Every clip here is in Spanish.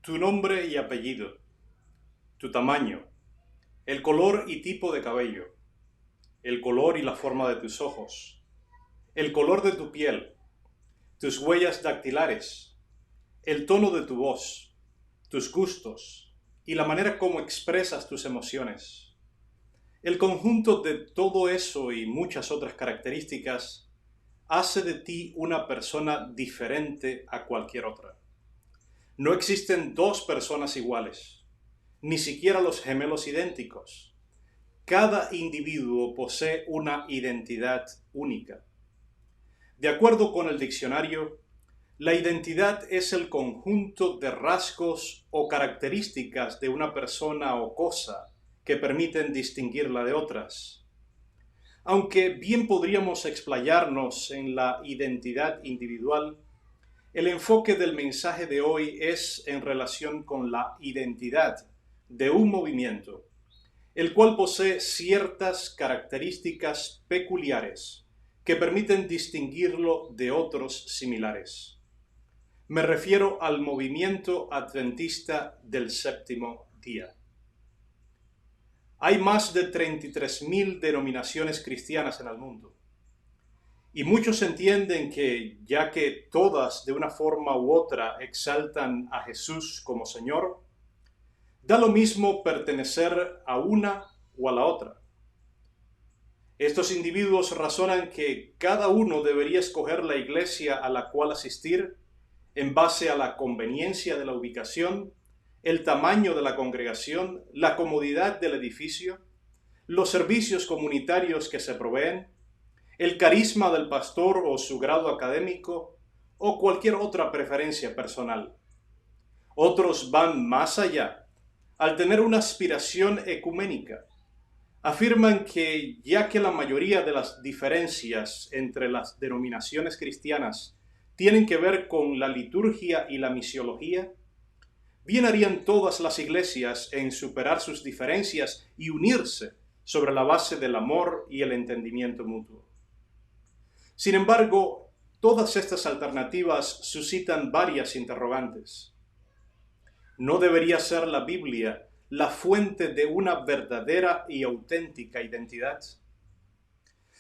Tu nombre y apellido, tu tamaño, el color y tipo de cabello, el color y la forma de tus ojos, el color de tu piel, tus huellas dactilares, el tono de tu voz, tus gustos y la manera como expresas tus emociones. El conjunto de todo eso y muchas otras características hace de ti una persona diferente a cualquier otra. No existen dos personas iguales, ni siquiera los gemelos idénticos. Cada individuo posee una identidad única. De acuerdo con el diccionario, la identidad es el conjunto de rasgos o características de una persona o cosa que permiten distinguirla de otras. Aunque bien podríamos explayarnos en la identidad individual, el enfoque del mensaje de hoy es en relación con la identidad de un movimiento, el cual posee ciertas características peculiares que permiten distinguirlo de otros similares. Me refiero al movimiento adventista del séptimo día. Hay más de 33.000 denominaciones cristianas en el mundo. Y muchos entienden que, ya que todas de una forma u otra exaltan a Jesús como Señor, da lo mismo pertenecer a una o a la otra. Estos individuos razonan que cada uno debería escoger la iglesia a la cual asistir en base a la conveniencia de la ubicación, el tamaño de la congregación, la comodidad del edificio, los servicios comunitarios que se proveen, el carisma del pastor o su grado académico o cualquier otra preferencia personal. Otros van más allá, al tener una aspiración ecuménica. Afirman que ya que la mayoría de las diferencias entre las denominaciones cristianas tienen que ver con la liturgia y la misiología, bien harían todas las iglesias en superar sus diferencias y unirse sobre la base del amor y el entendimiento mutuo. Sin embargo, todas estas alternativas suscitan varias interrogantes. ¿No debería ser la Biblia la fuente de una verdadera y auténtica identidad?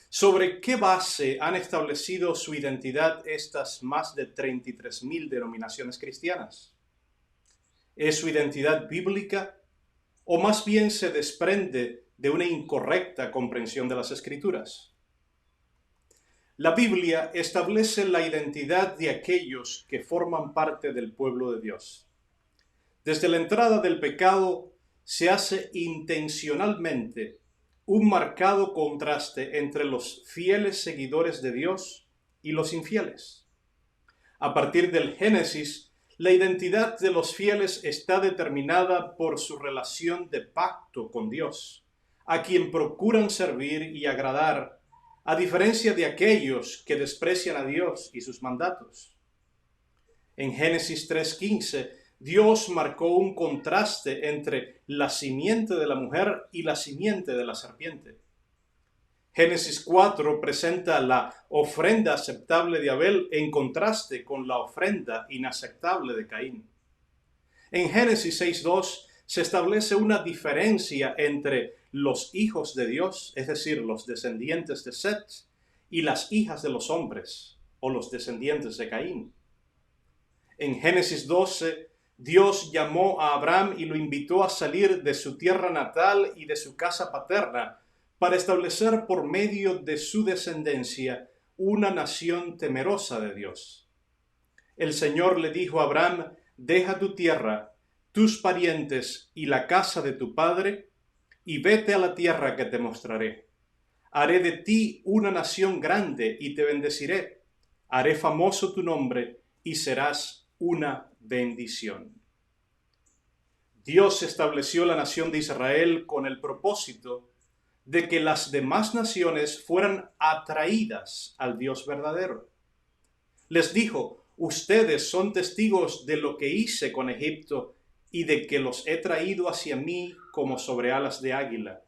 ¿Sobre qué base han establecido su identidad estas más de 33.000 denominaciones cristianas? ¿Es su identidad bíblica o más bien se desprende de una incorrecta comprensión de las Escrituras? La Biblia establece la identidad de aquellos que forman parte del pueblo de Dios. Desde la entrada del pecado se hace intencionalmente un marcado contraste entre los fieles seguidores de Dios y los infieles. A partir del Génesis, la identidad de los fieles está determinada por su relación de pacto con Dios, a quien procuran servir y agradar, a diferencia de aquellos que desprecian a Dios y sus mandatos. En Génesis 3:15, Dios marcó un contraste entre la simiente de la mujer y la simiente de la serpiente. Génesis 4 presenta la ofrenda aceptable de Abel en contraste con la ofrenda inaceptable de Caín. En Génesis 6:2 se establece una diferencia entre los hijos de Dios, es decir, los descendientes de Set, y las hijas de los hombres, o los descendientes de Caín. En Génesis 12, Dios llamó a Abraham y lo invitó a salir de su tierra natal y de su casa paterna para establecer por medio de su descendencia una nación temerosa de Dios. El Señor le dijo a Abraham: deja tu tierra, tus parientes y la casa de tu padre, y vete a la tierra que te mostraré. Haré de ti una nación grande y te bendeciré. Haré famoso tu nombre y serás una bendición. Dios estableció la nación de Israel con el propósito de que las demás naciones fueran atraídas al Dios verdadero. Les dijo: ustedes son testigos de lo que hice con Egipto y de que los he traído hacia mí como sobre alas de águila.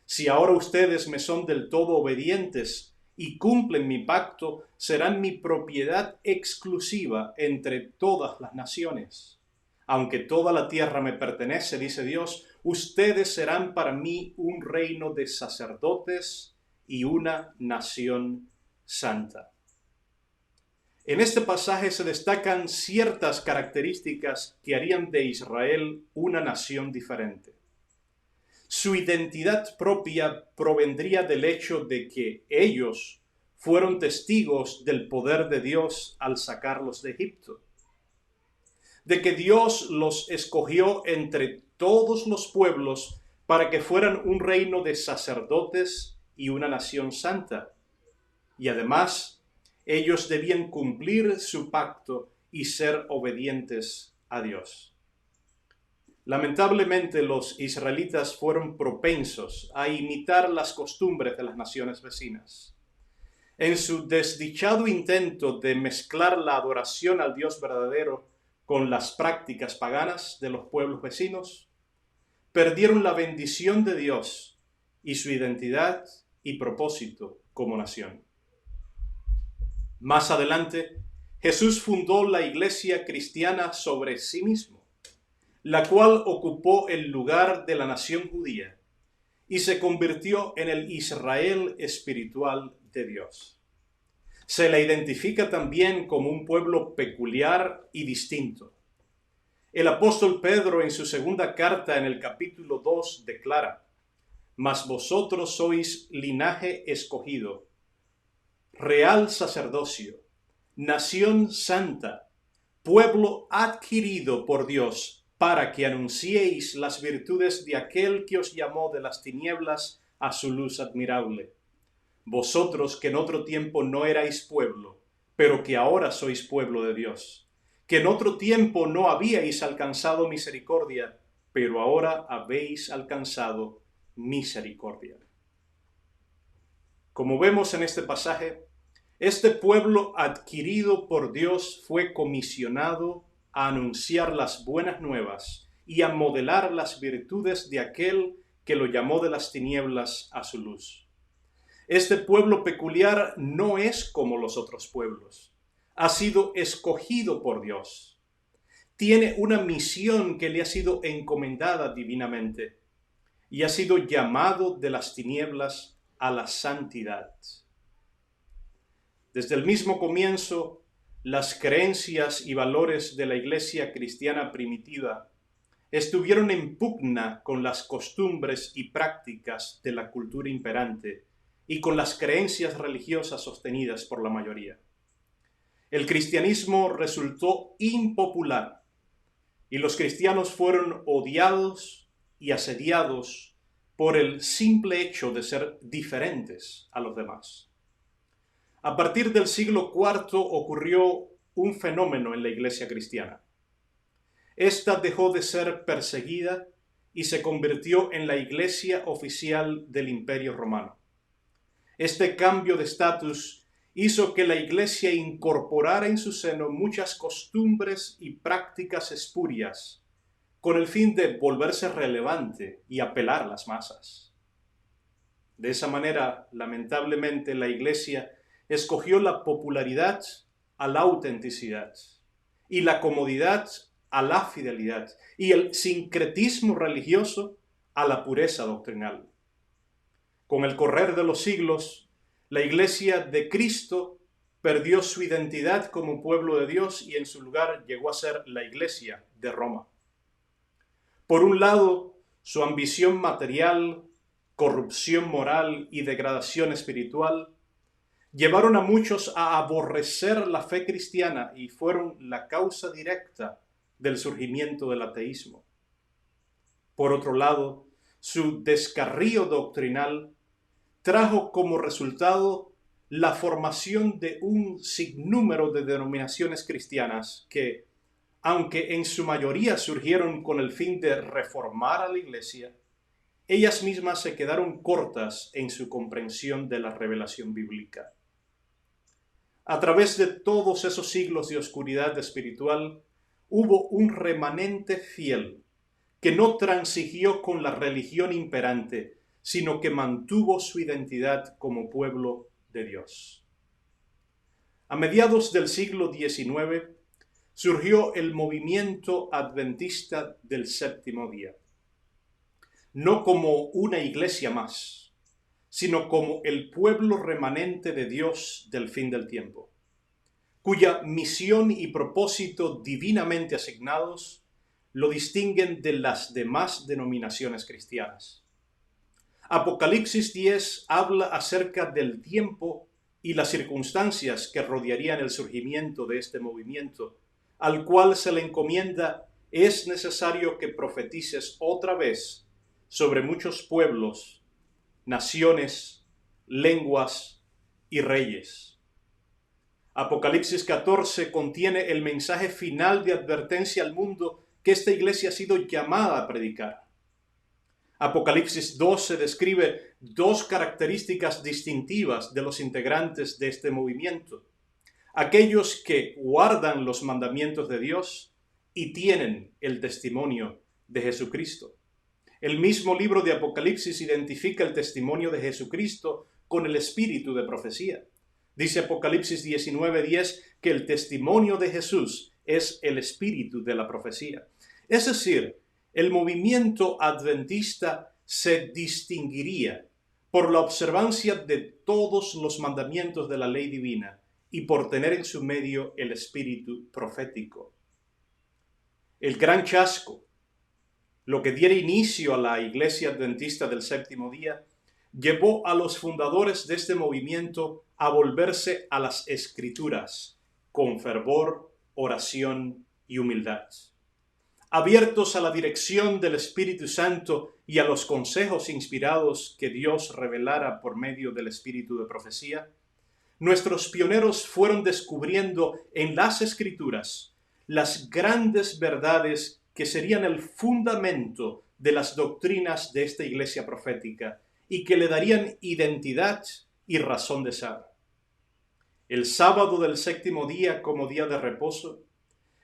Si ahora ustedes me son del todo obedientes y cumplen mi pacto, serán mi propiedad exclusiva entre todas las naciones. Aunque toda la tierra me pertenece, dice Dios, ustedes serán para mí un reino de sacerdotes y una nación santa. En este pasaje se destacan ciertas características que harían de Israel una nación diferente. Su identidad propia provendría del hecho de que ellos fueron testigos del poder de Dios al sacarlos de Egipto, de que Dios los escogió entre todos los pueblos para que fueran un reino de sacerdotes y una nación santa. Y además, ellos debían cumplir su pacto y ser obedientes a Dios. Lamentablemente, los israelitas fueron propensos a imitar las costumbres de las naciones vecinas. En su desdichado intento de mezclar la adoración al Dios verdadero con las prácticas paganas de los pueblos vecinos, perdieron la bendición de Dios y su identidad y propósito como nación. Más adelante, Jesús fundó la iglesia cristiana sobre sí mismo, la cual ocupó el lugar de la nación judía y se convirtió en el Israel espiritual de Dios. Se la identifica también como un pueblo peculiar y distinto. El apóstol Pedro en su segunda carta en el capítulo 2 declara: «Mas vosotros sois linaje escogido, real sacerdocio, nación santa, pueblo adquirido por Dios, para que anunciéis las virtudes de aquel que os llamó de las tinieblas a su luz admirable. Vosotros que en otro tiempo no erais pueblo, pero que ahora sois pueblo de Dios, que en otro tiempo no habíais alcanzado misericordia, pero ahora habéis alcanzado misericordia». Como vemos en este pasaje, este pueblo adquirido por Dios fue comisionado a anunciar las buenas nuevas y a modelar las virtudes de aquel que lo llamó de las tinieblas a su luz. Este pueblo peculiar no es como los otros pueblos. Ha sido escogido por Dios. Tiene una misión que le ha sido encomendada divinamente y ha sido llamado de las tinieblas a la santidad. Desde el mismo comienzo, las creencias y valores de la iglesia cristiana primitiva estuvieron en pugna con las costumbres y prácticas de la cultura imperante y con las creencias religiosas sostenidas por la mayoría. El cristianismo resultó impopular y los cristianos fueron odiados y asediados por el simple hecho de ser diferentes a los demás. A partir del siglo IV ocurrió un fenómeno en la iglesia cristiana. Esta dejó de ser perseguida y se convirtió en la iglesia oficial del Imperio Romano. Este cambio de estatus hizo que la iglesia incorporara en su seno muchas costumbres y prácticas espurias, con el fin de volverse relevante y apelar a las masas. De esa manera, lamentablemente, la iglesia escogió la popularidad a la autenticidad y la comodidad a la fidelidad y el sincretismo religioso a la pureza doctrinal. Con el correr de los siglos, la Iglesia de Cristo perdió su identidad como pueblo de Dios y en su lugar llegó a ser la Iglesia de Roma. Por un lado, su ambición material, corrupción moral y degradación espiritual llevaron a muchos a aborrecer la fe cristiana y fueron la causa directa del surgimiento del ateísmo. Por otro lado, su descarrío doctrinal trajo como resultado la formación de un sinnúmero de denominaciones cristianas que, aunque en su mayoría surgieron con el fin de reformar a la Iglesia, ellas mismas se quedaron cortas en su comprensión de la revelación bíblica. A través de todos esos siglos de oscuridad espiritual, hubo un remanente fiel que no transigió con la religión imperante, sino que mantuvo su identidad como pueblo de Dios. A mediados del siglo XIX, surgió el movimiento adventista del séptimo día, no como una iglesia más, sino como el pueblo remanente de Dios del fin del tiempo, cuya misión y propósito divinamente asignados lo distinguen de las demás denominaciones cristianas. Apocalipsis 10 habla acerca del tiempo y las circunstancias que rodearían el surgimiento de este movimiento, al cual se le encomienda: es necesario que profetices otra vez sobre muchos pueblos, naciones, lenguas y reyes. Apocalipsis 14 contiene el mensaje final de advertencia al mundo que esta iglesia ha sido llamada a predicar. Apocalipsis 12 describe dos características distintivas de los integrantes de este movimiento: aquellos que guardan los mandamientos de Dios y tienen el testimonio de Jesucristo. El mismo libro de Apocalipsis identifica el testimonio de Jesucristo con el espíritu de profecía. Dice Apocalipsis 19:10 que el testimonio de Jesús es el espíritu de la profecía. Es decir, el movimiento adventista se distinguiría por la observancia de todos los mandamientos de la ley divina y por tener en su medio el espíritu profético. El gran chasco, lo que diera inicio a la iglesia adventista del séptimo día, llevó a los fundadores de este movimiento a volverse a las Escrituras con fervor, oración y humildad. Abiertos a la dirección del Espíritu Santo y a los consejos inspirados que Dios revelara por medio del espíritu de profecía, nuestros pioneros fueron descubriendo en las Escrituras las grandes verdades que serían el fundamento de las doctrinas de esta iglesia profética y que le darían identidad y razón de ser. El sábado del séptimo día como día de reposo,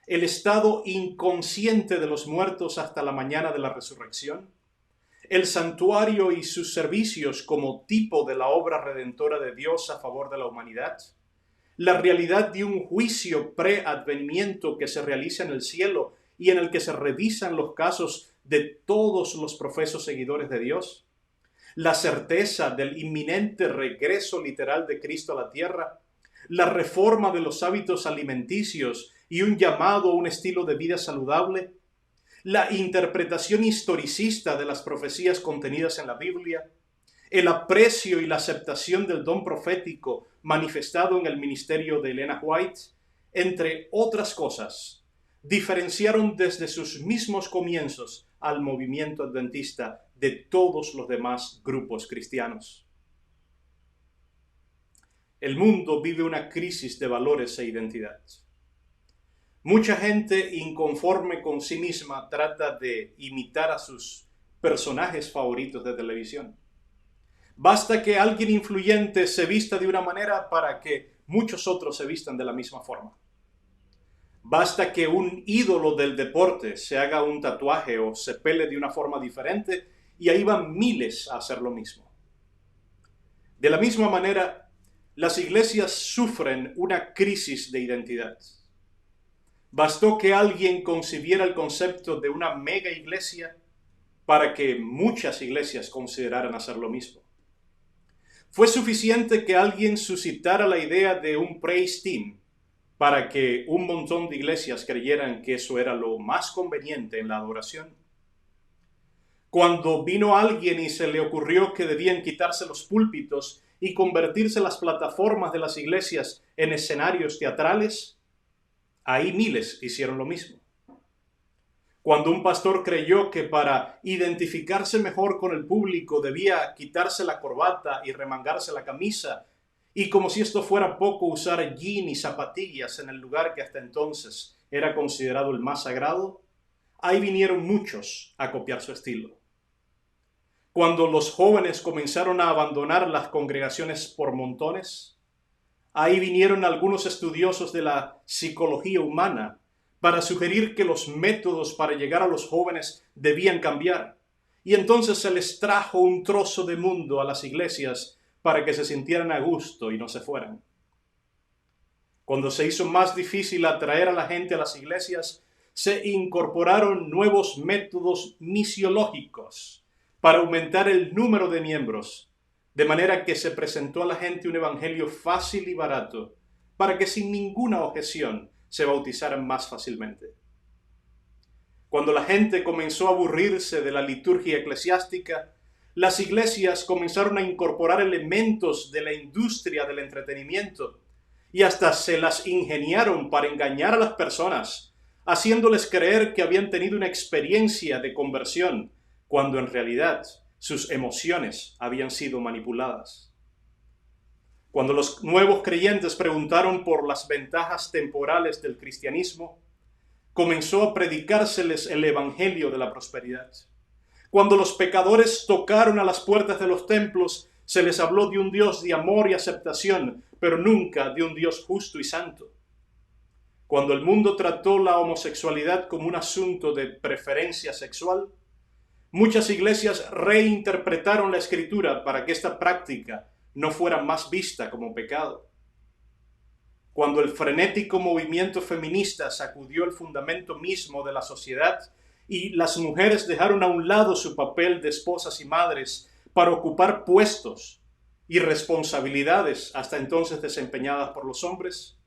el estado inconsciente de los muertos hasta la mañana de la resurrección, el santuario y sus servicios como tipo de la obra redentora de Dios a favor de la humanidad, la realidad de un juicio pre-advenimiento que se realiza en el cielo y en el que se revisan los casos de todos los profesos seguidores de Dios, la certeza del inminente regreso literal de Cristo a la tierra, la reforma de los hábitos alimenticios y un llamado a un estilo de vida saludable, la interpretación historicista de las profecías contenidas en la Biblia, el aprecio y la aceptación del don profético manifestado en el ministerio de Elena White, entre otras cosas, diferenciaron desde sus mismos comienzos al movimiento adventista de todos los demás grupos cristianos. El mundo vive una crisis de valores e identidad. Mucha gente inconforme con sí misma trata de imitar a sus personajes favoritos de televisión. Basta que alguien influyente se vista de una manera para que muchos otros se vistan de la misma forma. Basta que un ídolo del deporte se haga un tatuaje o se pele de una forma diferente y ahí van miles a hacer lo mismo. De la misma manera, las iglesias sufren una crisis de identidad. Bastó que alguien concibiera el concepto de una mega iglesia para que muchas iglesias consideraran hacer lo mismo. Fue suficiente que alguien suscitara la idea de un praise team para que un montón de iglesias creyeran que eso era lo más conveniente en la adoración. Cuando vino alguien y se le ocurrió que debían quitarse los púlpitos y convertirse las plataformas de las iglesias en escenarios teatrales, ahí miles hicieron lo mismo. Cuando un pastor creyó que para identificarse mejor con el público debía quitarse la corbata y remangarse la camisa, y como si esto fuera poco usar jean y zapatillas en el lugar que hasta entonces era considerado el más sagrado, ahí vinieron muchos a copiar su estilo. Cuando los jóvenes comenzaron a abandonar las congregaciones por montones, ahí vinieron algunos estudiosos de la psicología humana para sugerir que los métodos para llegar a los jóvenes debían cambiar. Y entonces se les trajo un trozo de mundo a las iglesias para que se sintieran a gusto y no se fueran. Cuando se hizo más difícil atraer a la gente a las iglesias, se incorporaron nuevos métodos misiológicos para aumentar el número de miembros, de manera que se presentó a la gente un evangelio fácil y barato, para que sin ninguna objeción se bautizaran más fácilmente. Cuando la gente comenzó a aburrirse de la liturgia eclesiástica, las iglesias comenzaron a incorporar elementos de la industria del entretenimiento y hasta se las ingeniaron para engañar a las personas, haciéndoles creer que habían tenido una experiencia de conversión, cuando en realidad sus emociones habían sido manipuladas. Cuando los nuevos creyentes preguntaron por las ventajas temporales del cristianismo, comenzó a predicárseles el evangelio de la prosperidad. Cuando los pecadores tocaron a las puertas de los templos, se les habló de un Dios de amor y aceptación, pero nunca de un Dios justo y santo. Cuando el mundo trató la homosexualidad como un asunto de preferencia sexual, muchas iglesias reinterpretaron la Escritura para que esta práctica no fuera más vista como pecado. Cuando el frenético movimiento feminista sacudió el fundamento mismo de la sociedad y las mujeres dejaron a un lado su papel de esposas y madres para ocupar puestos y responsabilidades hasta entonces desempeñadas por los hombres,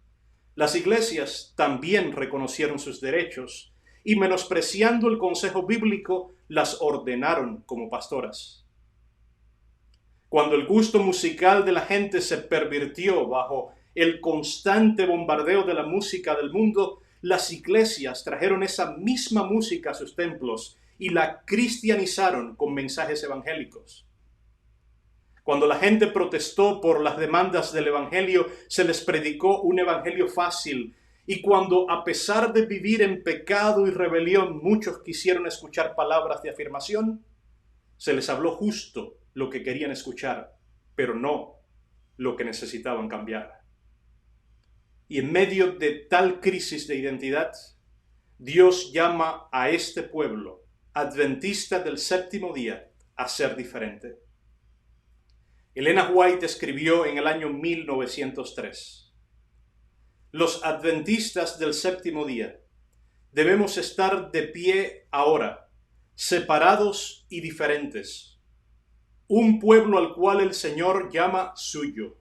las iglesias también reconocieron sus derechos y, menospreciando el consejo bíblico, las ordenaron como pastoras. Cuando el gusto musical de la gente se pervirtió bajo el constante bombardeo de la música del mundo, las iglesias trajeron esa misma música a sus templos y la cristianizaron con mensajes evangélicos. Cuando la gente protestó por las demandas del evangelio, se les predicó un evangelio fácil. Y cuando, a pesar de vivir en pecado y rebelión, muchos quisieron escuchar palabras de afirmación, se les habló justo lo que querían escuchar, pero no lo que necesitaban cambiar. Y en medio de tal crisis de identidad, Dios llama a este pueblo, adventista del séptimo día, a ser diferente. Elena White escribió en el año 1903: los adventistas del séptimo día debemos estar de pie ahora, separados y diferentes, un pueblo al cual el Señor llama suyo.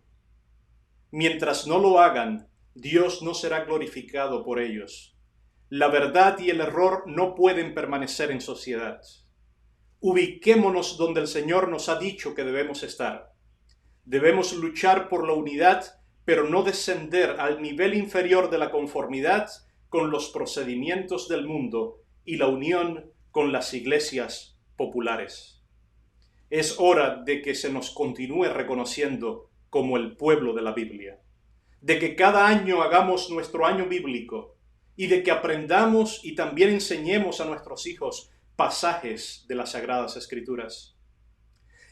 Mientras no lo hagan, Dios no será glorificado por ellos. La verdad y el error no pueden permanecer en sociedad. Ubiquémonos donde el Señor nos ha dicho que debemos estar. Debemos luchar por la unidad, pero no descender al nivel inferior de la conformidad con los procedimientos del mundo y la unión con las iglesias populares. Es hora de que se nos continúe reconociendo como el pueblo de la Biblia, de que cada año hagamos nuestro año bíblico y de que aprendamos y también enseñemos a nuestros hijos pasajes de las Sagradas Escrituras.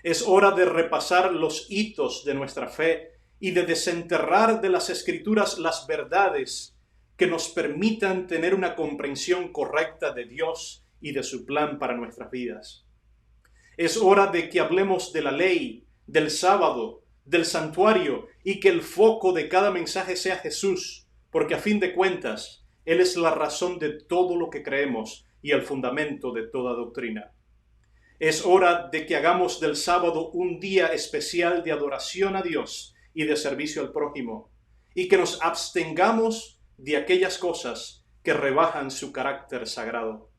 Es hora de repasar los hitos de nuestra fe y de desenterrar de las Escrituras las verdades que nos permitan tener una comprensión correcta de Dios y de su plan para nuestras vidas. Es hora de que hablemos de la ley, del sábado, del santuario y que el foco de cada mensaje sea Jesús, porque a fin de cuentas, Él es la razón de todo lo que creemos y el fundamento de toda doctrina. Es hora de que hagamos del sábado un día especial de adoración a Dios y de servicio al prójimo, y que nos abstengamos de aquellas cosas que rebajan su carácter sagrado.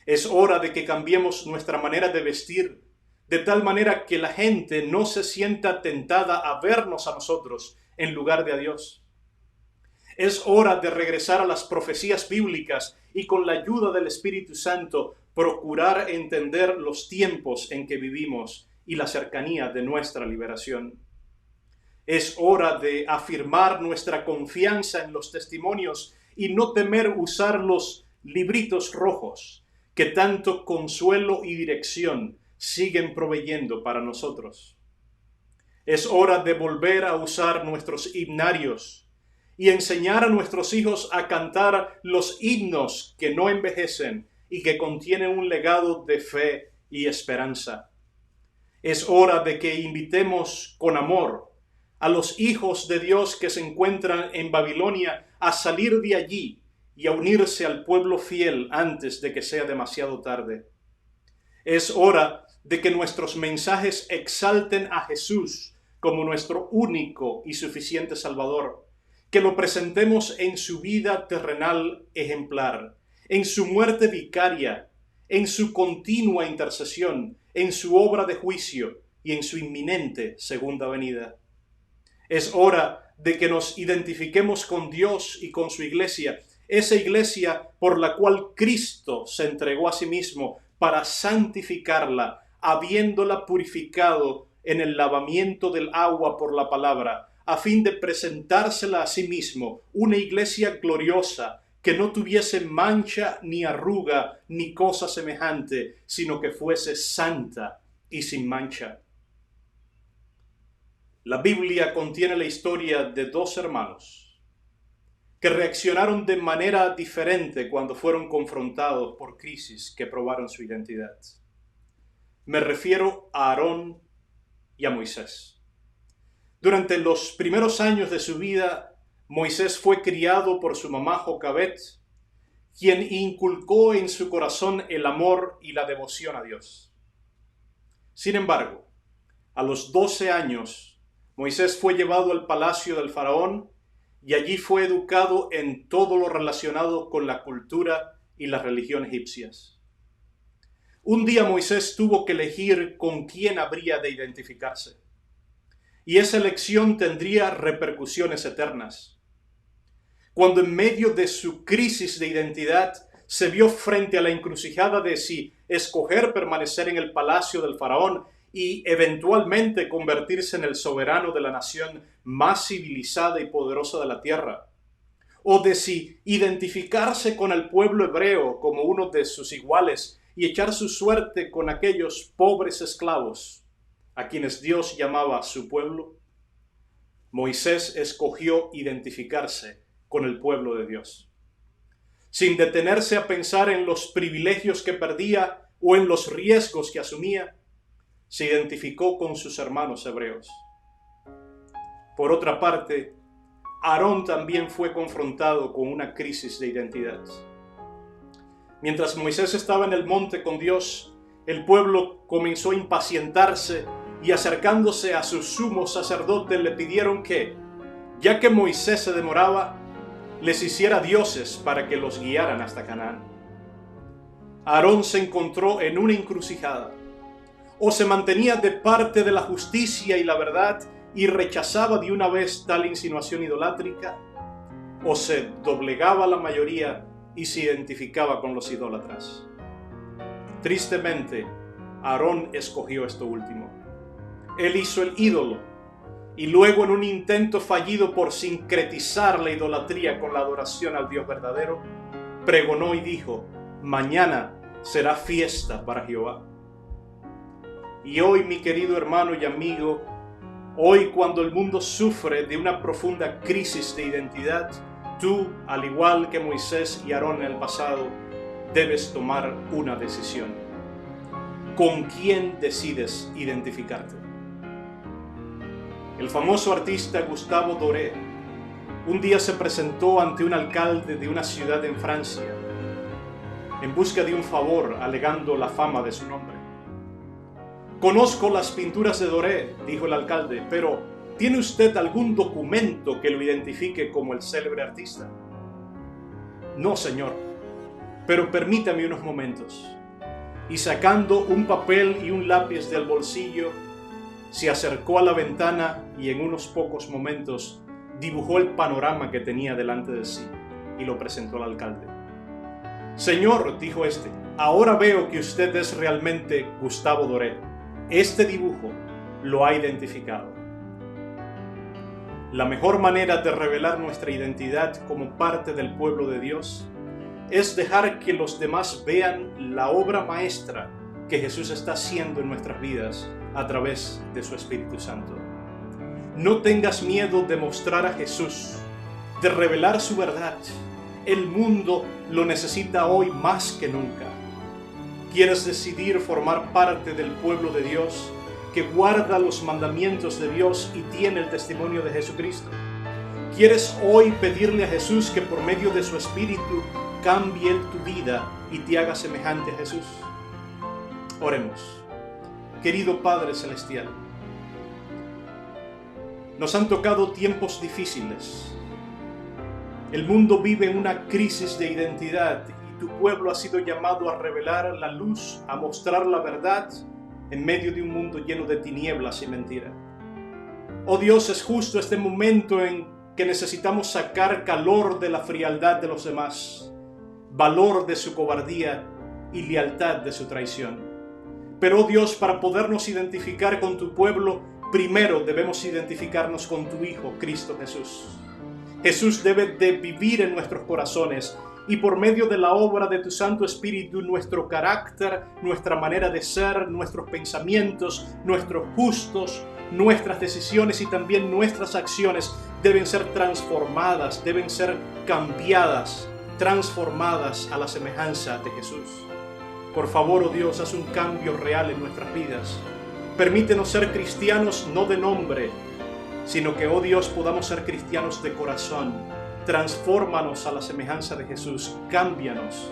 Es hora de que cambiemos nuestra manera de vestir, de tal manera que la gente no se sienta tentada a vernos a nosotros en lugar de a Dios. Es hora de regresar a las profecías bíblicas y con la ayuda del Espíritu Santo procurar entender los tiempos en que vivimos y la cercanía de nuestra liberación. Es hora de afirmar nuestra confianza en los testimonios y no temer usar los libritos rojos que tanto consuelo y dirección siguen proveyendo para nosotros. Es hora de volver a usar nuestros himnarios y enseñar a nuestros hijos a cantar los himnos que no envejecen y que contienen un legado de fe y esperanza. Es hora de que invitemos con amor a los hijos de Dios que se encuentran en Babilonia a salir de allí y a unirse al pueblo fiel antes de que sea demasiado tarde. Es hora de que nuestros mensajes exalten a Jesús como nuestro único y suficiente Salvador, que lo presentemos en su vida terrenal ejemplar, en su muerte vicaria, en su continua intercesión, en su obra de juicio y en su inminente segunda venida. Es hora de que nos identifiquemos con Dios y con su iglesia, esa iglesia por la cual Cristo se entregó a sí mismo para santificarla, habiéndola purificado en el lavamiento del agua por la palabra, a fin de presentársela a sí mismo, una iglesia gloriosa, que no tuviese mancha ni arruga ni cosa semejante, sino que fuese santa y sin mancha. La Biblia contiene la historia de dos hermanos que reaccionaron de manera diferente cuando fueron confrontados por crisis que probaron su identidad. Me refiero a Aarón y a Moisés. Durante los primeros años de su vida, Moisés fue criado por su mamá Jocabet, quien inculcó en su corazón el amor y la devoción a Dios. Sin embargo, a los 12 años, Moisés fue llevado al palacio del faraón y allí fue educado en todo lo relacionado con la cultura y la religión egipcias. Un día Moisés tuvo que elegir con quién habría de identificarse, y esa elección tendría repercusiones eternas. Cuando en medio de su crisis de identidad se vio frente a la encrucijada de si escoger permanecer en el palacio del faraón y eventualmente convertirse en el soberano de la nación más civilizada y poderosa de la tierra, o de si identificarse con el pueblo hebreo como uno de sus iguales y echar su suerte con aquellos pobres esclavos a quienes Dios llamaba su pueblo, Moisés escogió identificarse con el pueblo de Dios. Sin detenerse a pensar en los privilegios que perdía o en los riesgos que asumía, se identificó con sus hermanos hebreos. Por otra parte, Aarón también fue confrontado con una crisis de identidad. Mientras Moisés estaba en el monte con Dios, el pueblo comenzó a impacientarse y acercándose a su sumo sacerdote le pidieron que, ya que Moisés se demoraba, les hiciera dioses para que los guiaran hasta Canaán. Aarón se encontró en una encrucijada. O se mantenía de parte de la justicia y la verdad y rechazaba de una vez tal insinuación idolátrica, o se doblegaba a la mayoría y se identificaba con los idólatras. Tristemente, Aarón escogió esto último. Él hizo el ídolo y luego, en un intento fallido por sincretizar la idolatría con la adoración al Dios verdadero, pregonó y dijo: mañana será fiesta para Jehová. Y hoy, mi querido hermano y amigo, hoy cuando el mundo sufre de una profunda crisis de identidad, tú, al igual que Moisés y Aarón en el pasado, debes tomar una decisión. ¿Con quién decides identificarte? El famoso artista Gustave Doré un día se presentó ante un alcalde de una ciudad en Francia en busca de un favor, alegando la fama de su nombre. Conozco las pinturas de Doré, dijo el alcalde, pero ¿tiene usted algún documento que lo identifique como el célebre artista? No, señor, pero permítame unos momentos. Y sacando un papel y un lápiz del bolsillo, se acercó a la ventana y en unos pocos momentos dibujó el panorama que tenía delante de sí y lo presentó al alcalde. Señor, dijo este, ahora veo que usted es realmente Gustave Doré. Este dibujo lo ha identificado. La mejor manera de revelar nuestra identidad como parte del pueblo de Dios es dejar que los demás vean la obra maestra que Jesús está haciendo en nuestras vidas a través de su Espíritu Santo. No tengas miedo de mostrar a Jesús, de revelar su verdad. El mundo lo necesita hoy más que nunca. ¿Quieres decidir formar parte del pueblo de Dios? que guarda los mandamientos de Dios y tiene el testimonio de Jesucristo? ¿Quieres hoy pedirle a Jesús que por medio de su Espíritu cambie tu vida y te haga semejante a Jesús? Oremos. Querido Padre Celestial, nos han tocado tiempos difíciles. El mundo vive en una crisis de identidad y tu pueblo ha sido llamado a revelar la luz, a mostrar la verdad en medio de un mundo lleno de tinieblas y mentira. Oh Dios, es justo este momento en que necesitamos sacar calor de la frialdad de los demás, valor de su cobardía y lealtad de su traición. Pero, oh Dios, para podernos identificar con tu pueblo, primero debemos identificarnos con tu Hijo, Cristo Jesús. Jesús debe de vivir en nuestros corazones y por medio de la obra de tu Santo Espíritu, nuestro carácter, nuestra manera de ser, nuestros pensamientos, nuestros gustos, nuestras decisiones y también nuestras acciones deben ser transformadas, deben ser cambiadas, transformadas a la semejanza de Jesús. Por favor, oh Dios, haz un cambio real en nuestras vidas. Permítenos ser cristianos no de nombre, sino que, oh Dios, podamos ser cristianos de corazón. Transfórmanos a la semejanza de Jesús, cámbianos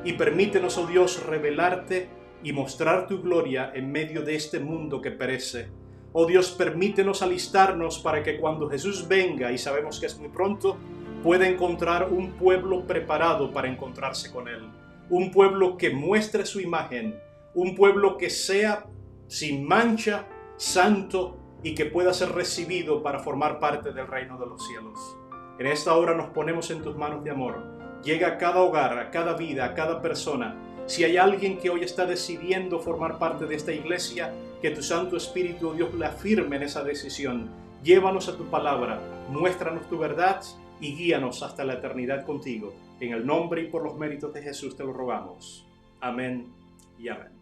y permítenos, oh Dios, revelarte y mostrar tu gloria en medio de este mundo que perece. Oh Dios, permítenos alistarnos para que cuando Jesús venga, y sabemos que es muy pronto, pueda encontrar un pueblo preparado para encontrarse con Él. Un pueblo que muestre su imagen, un pueblo que sea sin mancha, santo y que pueda ser recibido para formar parte del reino de los cielos. En esta hora nos ponemos en tus manos de amor. Llega a cada hogar, a cada vida, a cada persona. Si hay alguien que hoy está decidiendo formar parte de esta iglesia, que tu Santo Espíritu, Dios, le afirme en esa decisión. Llévanos a tu palabra, muéstranos tu verdad y guíanos hasta la eternidad contigo. En el nombre y por los méritos de Jesús te lo rogamos. Amén y amén.